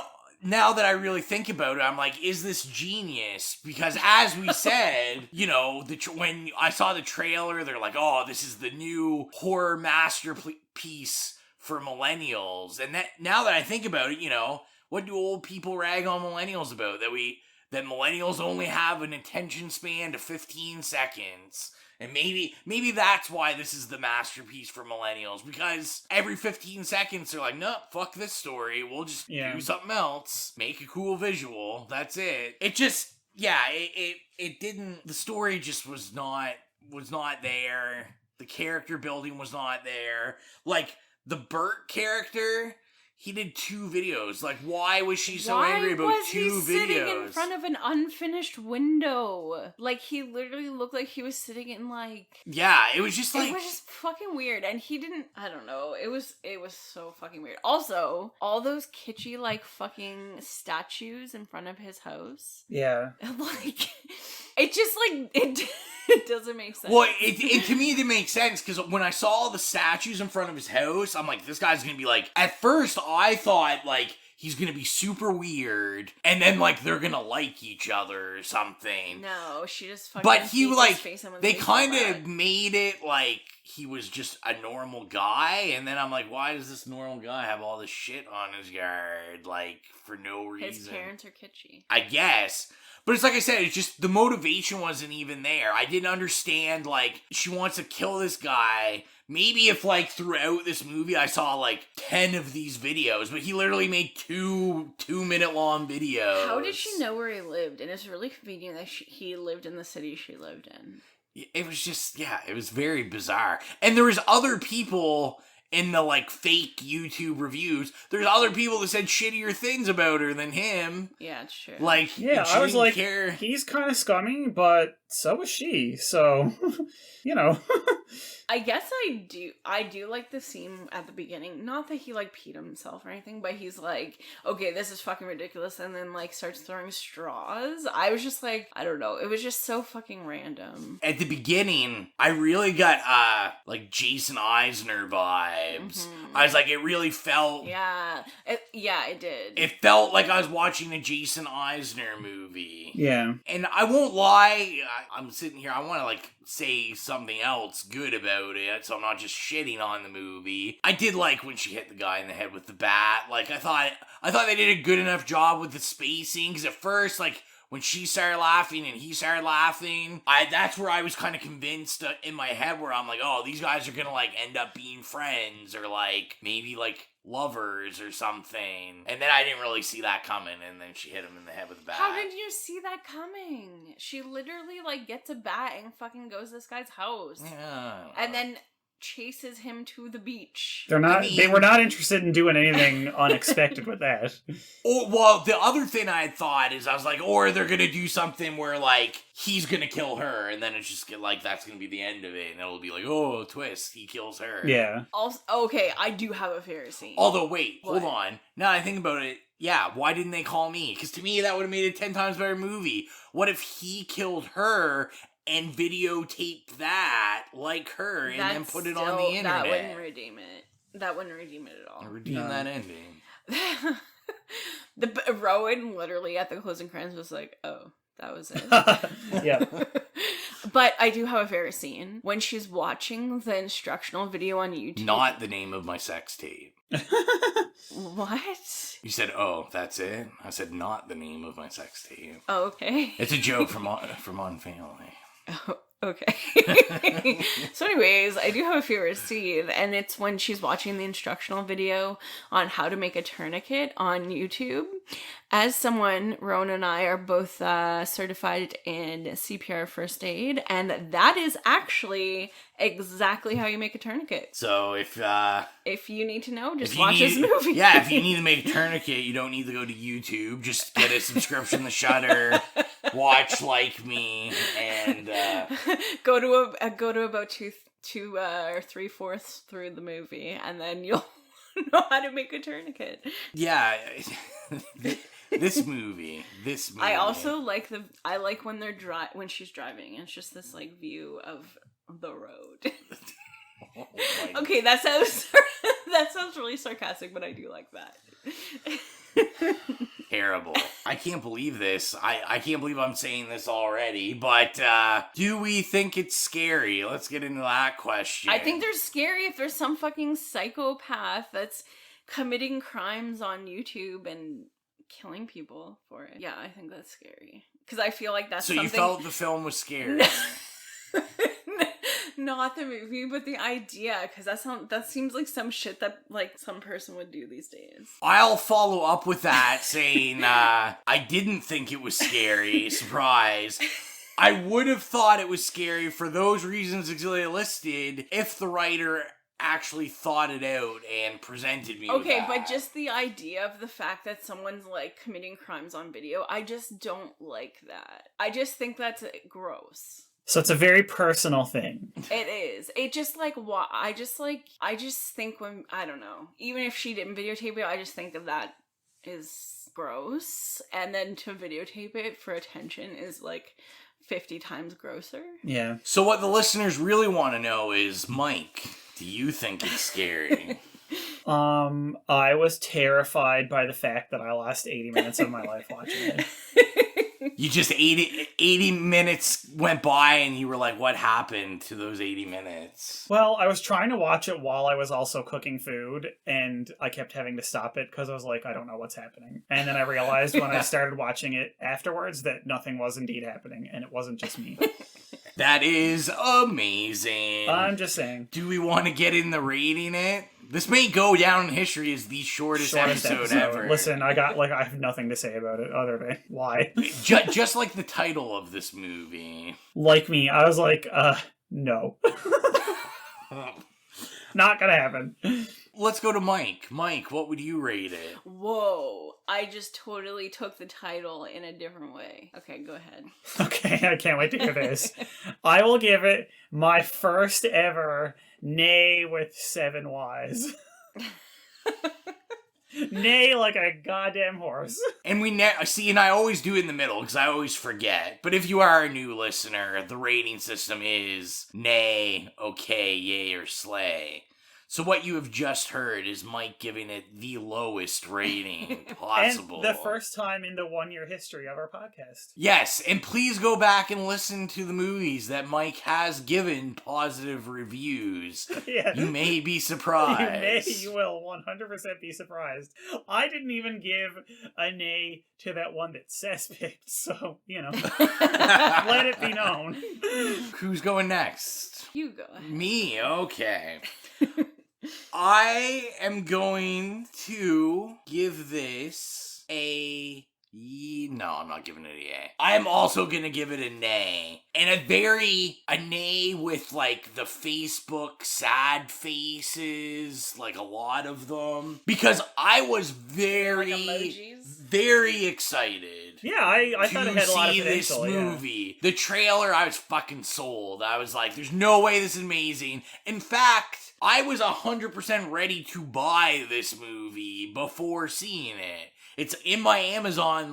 now that I really think about it, I'm like, is this genius? Because as we said, you know, when I saw the trailer, they're like, oh, this is the new horror masterpiece for millennials. And now that I think about it, you know, what do old people rag on millennials about? That millennials only have an attention span of 15 seconds. And maybe that's why this is the masterpiece for millennials, because every 15 seconds they're like, nope, fuck this story, we'll just do something else, make a cool visual, that's it. It just, it didn't, the story just was not there, the character building was not there, like, the Bert character, he did 2 videos. Like, why was she so angry about 2 videos? Why was he sitting in front of an unfinished window? Like, he literally looked like he was sitting in, like... Yeah, it was just like... It was just fucking weird, and he didn't... I don't know. It was so fucking weird. Also, all those kitschy, like, fucking statues in front of his house. Yeah. Like, it just, like... It doesn't make sense. Well, it to me, it didn't make sense, because when I saw the statues in front of his house, I'm like, this guy's gonna be like... At first, I thought, like, he's gonna be super weird, and then, like, they're gonna like each other or something. No, she just fucking... But he, like, they kind of made it like he was just a normal guy, and then I'm like, why does this normal guy have all this shit on his yard, like, for no reason? His parents are kitschy. I guess. But it's like I said, it's just the motivation wasn't even there. I didn't understand, like, she wants to kill this guy maybe if, like, throughout this movie I saw, like, 10 of these videos, but he literally made 2-minute long videos. How did she know where he lived? And it's really convenient that he lived in the city she lived in. It was just, it was very bizarre. And there was other people in the, like, fake YouTube reviews. There's other people that said shittier things about her than him. Yeah, it's true. Like, yeah, I was like, he's kind of scummy, but so was she. So, you know. I guess I do like the scene at the beginning. Not that he, like, peed himself or anything, but he's like, okay, this is fucking ridiculous, and then, like, starts throwing straws. I was just like, I don't know. It was just so fucking random. At the beginning, I really got, like, Jason Eisner vibes. Mm-hmm. I was like, it really felt... Yeah, it did. It felt like I was watching a Jason Eisner movie. Yeah. And I won't lie, I'm sitting here, I want to, like, say something else good about it, so I'm not just shitting on the movie. I did like when she hit the guy in the head with the bat. Like, I thought they did a good enough job with the spacing, because at first, like, when she started laughing and he started laughing, that's where I was kind of convinced in my head, where I'm like, oh, these guys are gonna, like, end up being friends, or, like, maybe, like, lovers or something. And then I didn't really see that coming, and then she hit him in the head with a bat. How did you see that coming? She literally, like, gets a bat and fucking goes to this guy's house. Yeah. And then chases him to the beach. They were not interested in doing anything unexpected with that. Oh, well, the other thing I had thought is, I was like, or they're gonna do something where, like, he's gonna kill her, and then it's just like, that's gonna be the end of it, and it'll be like, oh, twist, he kills her. Yeah. Also, okay, I do have a favorite scene. Although, wait, hold on. Now that I think about it, yeah, why didn't they call me? Because to me, that would have made it 10 times better movie. What if he killed her and videotaped that like her, and then put it on the internet? That wouldn't redeem it. That wouldn't redeem it at all. Redeem that ending. The Rowan literally at the closing credits was like, oh, that was it. Yeah. But I do have a favorite scene when she's watching the instructional video on YouTube. Not the name of my sex tape. What? You said, oh, that's it? I said, not the name of my sex tape. Oh, okay. It's a joke from On Family. Oh, okay. So anyways, I do have a favorite scene, and it's when she's watching the instructional video on how to make a tourniquet on YouTube. As someone, Rowan and I are both certified in CPR first aid, and that is actually exactly how you make a tourniquet. So if you need to know, just watch this movie. Yeah, if you need to make a tourniquet, you don't need to go to YouTube. Just get a subscription to Shudder, watch Like Me, and go to about two or 3/4 through the movie, and then you'll know how to make a tourniquet. Yeah. This movie. I also like when when she's driving. It's just this, like, view of the road. Oh, okay, that sounds really sarcastic, but I do like that. Terrible. I can't believe this. I can't believe I'm saying this already, but do we think it's scary? Let's get into that question. I think they're scary if there's some fucking psychopath that's committing crimes on YouTube and killing people for it. Yeah, I think that's scary. Because I feel like that's so something... you felt the film was scary? Not the movie, but the idea, because that seems like some shit that, like, some person would do these days. I'll follow up with that saying, I didn't think it was scary. Surprise. I would have thought it was scary for those reasons Xylia listed if the writer actually thought it out and presented me with that. But just the idea of the fact that someone's, like, committing crimes on video, I just don't like that. I just think that's gross. So it's a very personal thing. It is. It just, like, I just think when, I don't know, even if she didn't videotape it, I just think that is gross. And then to videotape it for attention is, like, 50 times grosser. Yeah. So what the listeners really want to know is, Mike, do you think it's scary? I was terrified by the fact that I lost 80 minutes of my life watching it. You just 80 minutes went by and you were like, what happened to those 80 minutes? Well, I was trying to watch it while I was also cooking food, and I kept having to stop it because I was like, I don't know what's happening. And then I realized when I started watching it afterwards that nothing was indeed happening, and it wasn't just me. That is amazing. I'm just saying. Do we want to get in the rating it? This may go down in history as the shortest episode ever. Listen, I have nothing to say about it other than why. Just like the title of this movie. Like me, I was like, no. Not gonna happen. Let's go to Mike. Mike, what would you rate it? Whoa, I just totally took the title in a different way. Okay, go ahead. Okay, I can't wait to hear this. I will give it my first ever nay with 7 Ys. Nay like a goddamn horse. And and I always do it in the middle because I always forget. But if you are a new listener, the rating system is nay, okay, yay, or slay. So what you have just heard is Mike giving it the lowest rating possible. And the first time in the 1-year history of our podcast. Yes, and please go back and listen to the movies that Mike has given positive reviews. Yeah. You may be surprised. You will 100% be surprised. I didn't even give a nay to that one that Sess picked, so, let it be known. Who's going next? You go ahead. Me, okay. I am going to give this a... No, I'm not giving it a yay. I'm also gonna give it a nay. And a nay with, like, the Facebook sad faces, like, a lot of them. Because I was very excited. Yeah, I thought it had a lot of potential. This movie. The trailer, I was fucking sold. I was like, there's no way this is amazing. In fact, I was 100% ready to buy this movie before seeing it. It's in my Amazon,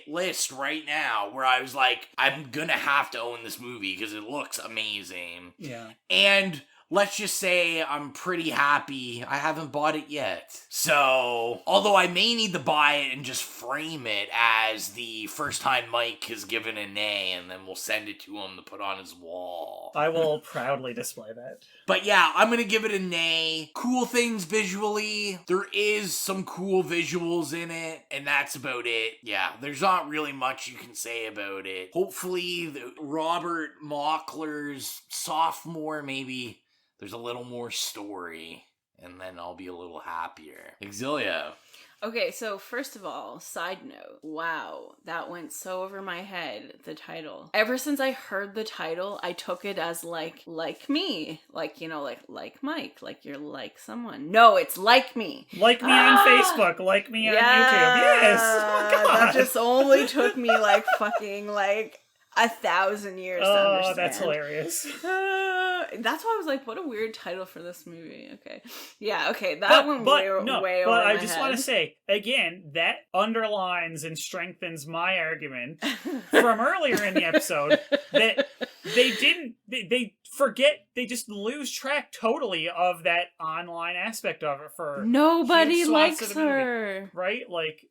list right now, where I was like, I'm gonna have to own this movie because it looks amazing. Yeah. And let's just say I'm pretty happy I haven't bought it yet. So, although I may need to buy it and just frame it as the first time Mike has given a nay, and then we'll send it to him to put on his wall. I will proudly display that. But yeah, I'm gonna give it a nay. Cool things visually. There is some cool visuals in it, and that's about it. Yeah, there's not really much you can say about it. Hopefully, Robert Mockler's sophomore, maybe there's a little more story, and then I'll be a little happier. Xylia. Okay, so first of all, side note, wow, that went so over my head, the title. Ever since I heard the title, I took it as like me, like Mike, like you're like someone. No, it's like me. Like me on Facebook, like me on YouTube. Yes! Oh my God! That just only took me fucking 1,000 years to understand. Oh, that's hilarious. That's why I was like, what a weird title for this movie. Okay. Yeah, okay, that went way over my head. But I just want to say, again, that underlines and strengthens my argument from earlier in the episode that they forget, they just lose track totally of that online aspect of it for nobody likes her. Movie, right?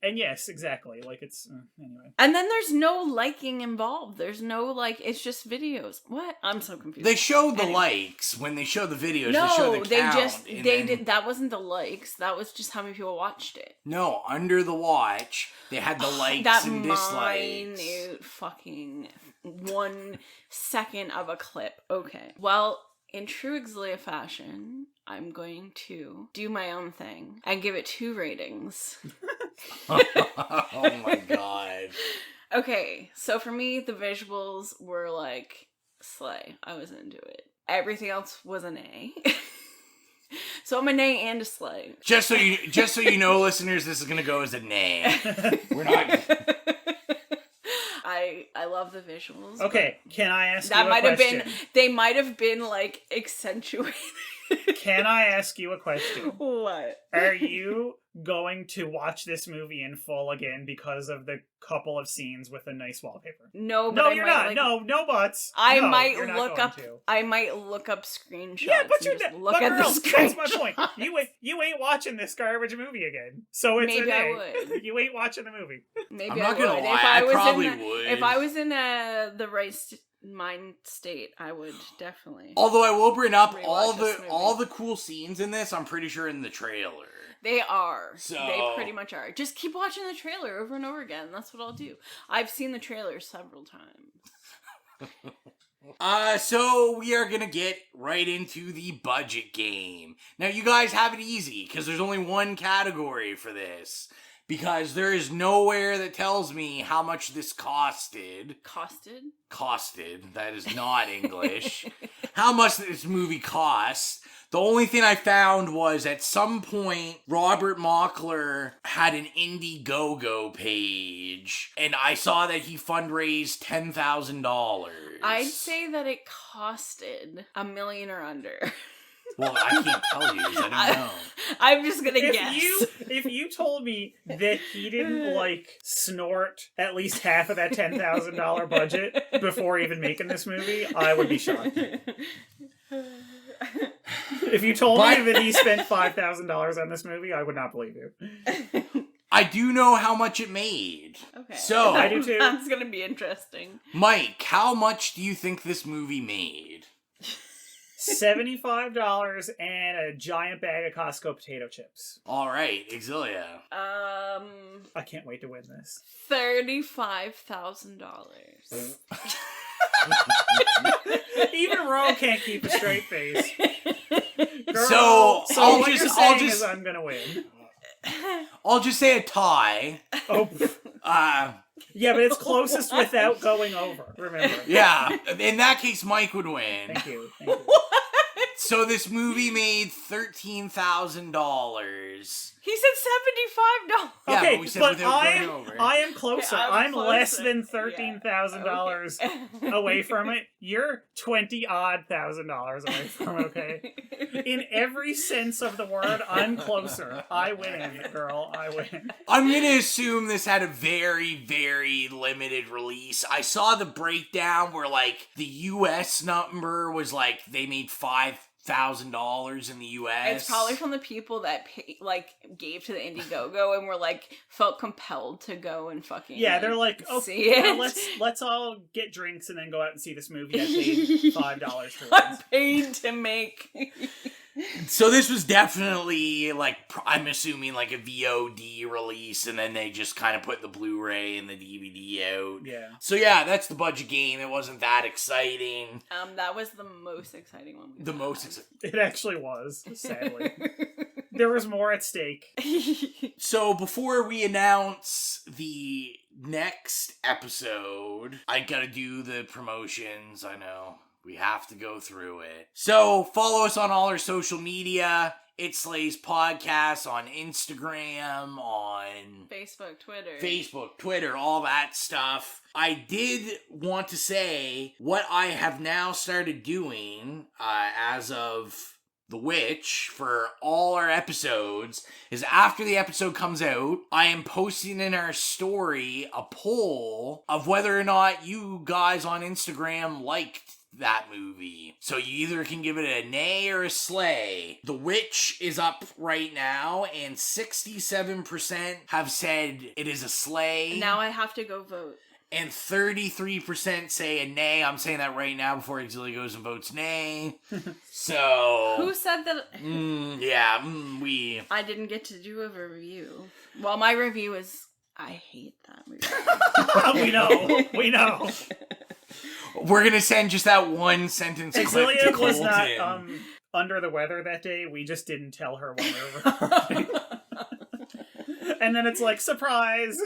And yes, exactly. It's, anyway. And then there's no liking involved. There's no, it's just videos. What? I'm so confused. They show the likes. When they show the videos, they show the count. That wasn't the likes. That was just how many people watched it. No, under the watch, they had the likes and dislikes. Minute fucking 1 second of a clip. Okay. Well, in true Xylia fashion, I'm going to do my own thing and give it 2 ratings. Oh my God. Okay, so for me, the visuals were slay. I was into it. Everything else was an A. So I'm a nay and a slay. Just so you know, listeners, this is gonna go as a nay. We're not. I love the visuals. Okay, can I ask you a question? They might have been accentuated. Can I ask you a question? What? Are you going to watch this movie in full again because of the couple of scenes with a nice wallpaper? No, but you're not. No buts. I might look up screenshots. Yeah, but you're not. Look at the screenshots. That's my point. You ain't watching this garbage movie again. So it's maybe I would. You ain't watching the movie. Maybe I'm not gonna lie. I probably would. If I was in the right mind state, I would definitely. Although I will bring up all the cool scenes in this, I'm pretty sure in the trailer. They are. So they pretty much are. Just keep watching the trailer over and over again. That's what I'll do. I've seen the trailer several times. So we are gonna get right into the budget game. Now you guys have it easy, because there's only one category for this. Because there is nowhere that tells me how much this costed. Costed? Costed. That is not English. How much this movie cost. The only thing I found was at some point, Robert Mockler had an Indiegogo page, and I saw that he fundraised $10,000. I'd say that it costed $1 million or under. Well, I can't tell you, 'cause I don't know. I'm just gonna guess. If you told me that he didn't, snort at least half of that $10,000 budget before even making this movie, I would be shocked. If you told me that he spent $5,000 on this movie, I would not believe you. I do know how much it made. Okay. So, I do too. That's gonna be interesting. Mike, how much do you think this movie made? $75 and a giant bag of Costco potato chips. All right, Xylia. I can't wait to win this. $35,000. Even Rowan can't keep a straight face. Girl, So what you're saying is I'm gonna win. I'll just say a tie. Oh. Yeah, but it's closest without going over. Remember. Yeah, in that case, Mike would win. Thank you. So this movie made $13,000. He said $75. Yeah, okay, but we said but without going over. I am closer. Okay, I'm closer. less than $13,000 away from it. You're $20,000 away from it, okay? In every sense of the word, I'm closer. I win, girl. I win. I'm going to assume this had a very, very limited release. I saw the breakdown where, the U.S. number was, they made $5,000 in the U.S. It's probably from the people that gave to the Indiegogo and were felt compelled to go and fucking they're like, oh, see it. let's all get drinks and then go out and see this movie. I paid $5 for I this. paid to make. So this was definitely, I'm assuming, a VOD release, and then they just kind of put the Blu-ray and the DVD out. Yeah. So yeah, that's the budget game. It wasn't that exciting. That was the most exciting one. It actually was, sadly. There was more at stake. So before we announce the next episode, I gotta do the promotions, I know. We have to go through it. So, follow us on all our social media. It Slays Podcast on Instagram, on Facebook, Twitter, all that stuff. I did want to say what I have now started doing as of The Witch for all our episodes is after the episode comes out, I am posting in our story a poll of whether or not you guys on Instagram liked that movie. So you either can give it a nay or a slay. The Witch is up right now, and 67% have said it is a slay. Now I have to go vote. And 33% say a nay. I'm saying that right now before Xylia goes and votes nay. So... Who said that? We... I didn't get to do a review. Well, my review is, I hate that movie. We know. We're gonna send just that one sentence clip to Xylia was Colton. not under the weather that day. We just didn't tell her when we were recording. And then it's surprise!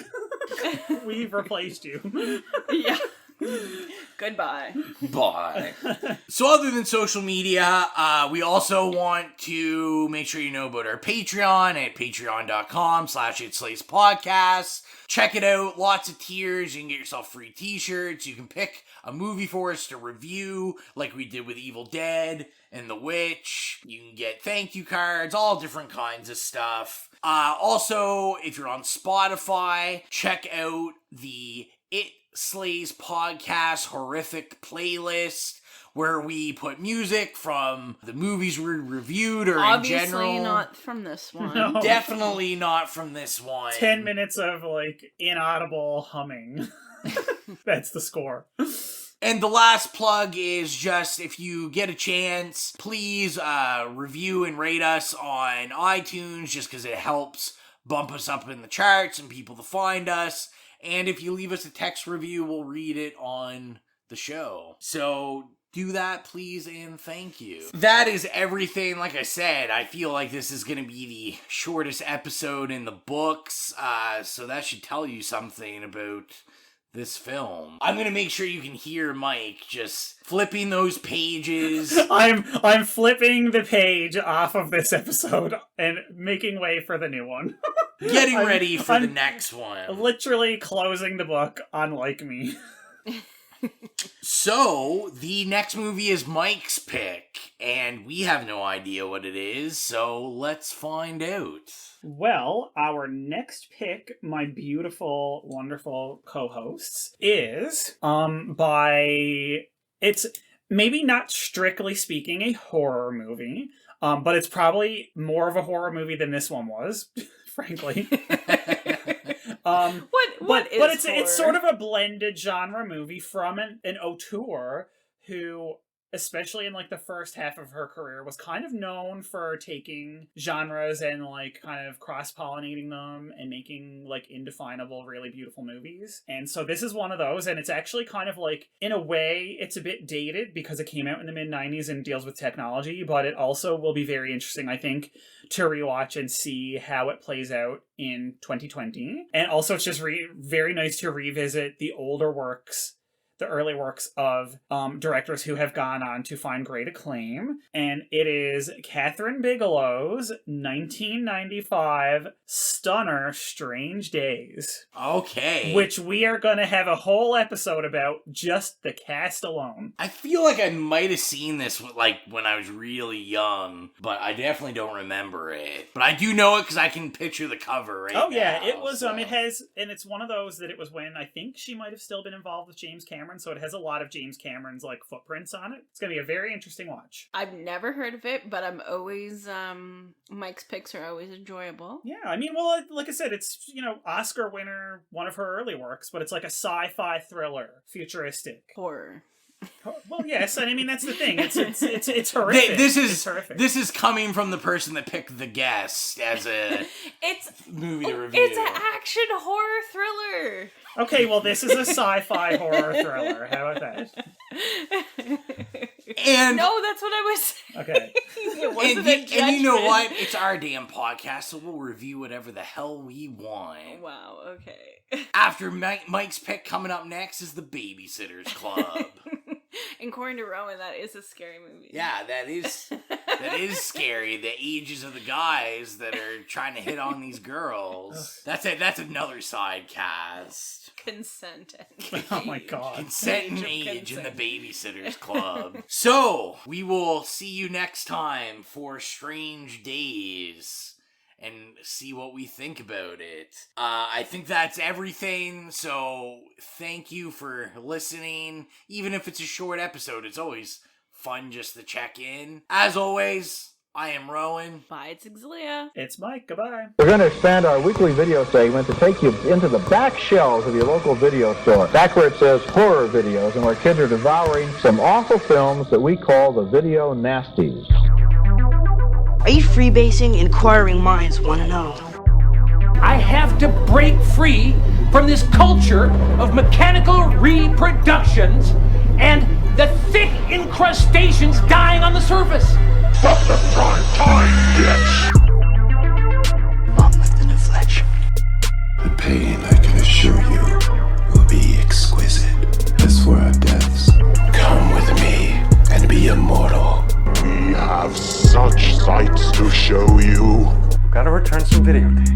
We've replaced you. Yeah. Goodbye. Bye. So other than social media, we also want to make sure you know about our Patreon at patreon.com/itslayspodcast. Check it out. Lots of tiers. You can get yourself free t-shirts. You can pick a movie for us to review, like we did with Evil Dead and The Witch. You can get thank you cards, all different kinds of stuff. Also, if you're on Spotify, check out the It Slays Podcast Horrific playlist, where we put music from the movies we reviewed or Obviously in general. not from this one. No. Definitely not from this one. 10 minutes of inaudible humming. That's the score. And the last plug is just, if you get a chance, please review and rate us on iTunes, just because it helps bump us up in the charts and people to find us. And if you leave us a text review, we'll read it on the show. So do that, please, and thank you. That is everything. Like I said, I feel like this is going to be the shortest episode in the books, so that should tell you something about this film. I'm going to make sure you can hear Mike just flipping those pages. I'm flipping the page off of this episode and making way for the new one. Getting ready for the next one. Literally closing the book on Like Me. So, the next movie is Mike's pick, and we have no idea what it is, so let's find out. Well, our next pick, my beautiful, wonderful co-hosts, is it's maybe not strictly speaking a horror movie, but it's probably more of a horror movie than this one was, frankly. But it's sort of a blended genre movie from an auteur who, especially in like the first half of her career, was kind of known for taking genres and like kind of cross-pollinating them and making like indefinable, really beautiful movies. And so this is one of those, and it's actually kind of like, in a way, it's a bit dated because it came out in the mid-90s and deals with technology, but it also will be very interesting, I think, to rewatch and see how it plays out in 2020. And also it's just very nice to revisit the older works, the early works of directors who have gone on to find great acclaim. And it is Catherine Bigelow's 1995 stunner Strange Days. Okay. Which we are going to have a whole episode about, just the cast alone. I feel like I might have seen this like when I was really young, but I definitely don't remember it. But I do know it because I can picture the cover right now. Oh yeah, it was, it has, and it's one of those that it was when I think she might have still been involved with James Cameron, so it has a lot of James Cameron's like footprints on it. It's gonna be a very interesting watch. I've never heard of it, but I'm always Mike's picks are always enjoyable. Yeah, I mean, well, like I said, it's, you know, Oscar winner, one of her early works, but it's like a sci-fi thriller, futuristic horror. Well, yes, and I mean that's the thing. It's horrific. It's horrific. This is coming from the person that picked The Guest as a movie to review. It's an action horror thriller. Okay, well, this is a sci-fi horror thriller. How about that? And no, that's what I was saying. Okay. And you know what? It's our damn podcast, so we'll review whatever the hell we want. Wow, okay. After Mike's pick, coming up next is The Babysitters Club. According to Rowan, that is a scary movie. Yeah, that is scary. The ages of the guys that are trying to hit on these girls. That's it. That's another side cast. Consent and age. Oh my god. Consent and age in the Babysitters Club. So, we will see you next time for Strange Days and see what we think about it. I think that's everything, so thank you for listening. Even if it's a short episode, it's always fun just to check in. As always, I am Rowan. Bye, it's Xylia. It's Mike. Goodbye. We're going to expand our weekly video segment to take you into the back shelves of your local video store, back where it says horror videos and where kids are devouring some awful films that we call the video nasties. Are you freebasing? Inquiring minds want to know. I have to break free from this culture of mechanical reproductions and the thick incrustations dying on the surface. But the prime time, bitch! On with the new fletch. The pain, I can assure you, will be exquisite. As for our deaths, come with me and be immortal. We have such sights to show you. We've got to return some videotapes.